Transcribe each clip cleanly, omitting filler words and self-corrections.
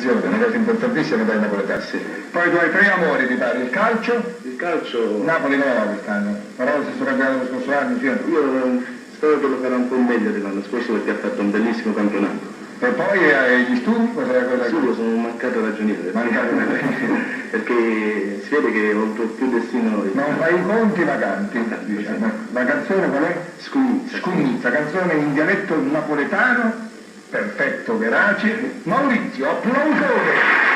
Una cosa importantissima dai napoletani. Sì. Poi tu hai tre amori, mi pare, il calcio? Il calcio... Napoli come va quest'anno? Però si sono cambiato lo scorso anno, sì. Io spero che lo farà un po' meglio dell'anno scorso perché ha fatto un bellissimo campionato. E poi hai gli studi? Cos'è la cosa? Subito sono un mancato ragioniere. Perché si vede che ho più destino... Non fai i conti vaganti, diciamo. La canzone qual è? Scugnizza. Scugnizza, canzone in dialetto napoletano, perfetto, verace. Maurizio, applausone!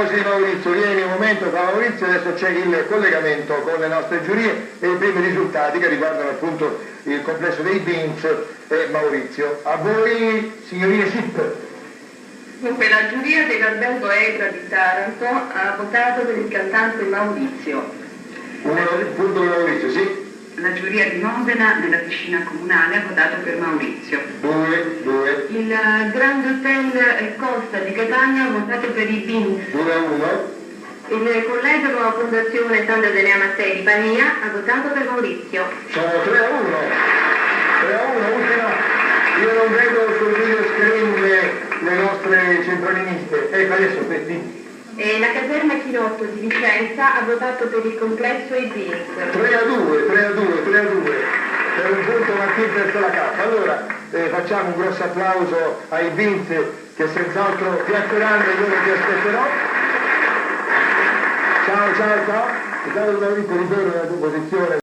Di Maurizio, vieni un momento fra Maurizio, adesso c'è il collegamento con le nostre giurie e i primi risultati che riguardano appunto il complesso dei Beans e Maurizio. A voi, signorine Sip. Dunque, la giuria dell'Albergo Edra di Taranto ha votato per il cantante Maurizio. Un punto per Maurizio, sì. La giuria di Modena nella piscina comunale ha votato per Maurizio. Due. Il Grand Hotel Costa di Catania ha votato per i Beans. 2-1. Il collegio Nuova Fondazione Sandra Denea Mattei di Pania ha votato per Maurizio. Sono 3-1. 3-1, ultima. Io non vedo sul video screen le nostre centraliniste. Ecco adesso, vedi. E la caserma Chinotto di Vicenza ha votato per il complesso i Beans. 3-2. Per un punto Martin perso la cappa. Allora facciamo un grosso applauso ai Beans che senz'altro piazzeranno e loro ti aspetterò. Ciao. Intanto Maurizio ritorno nella tua posizione.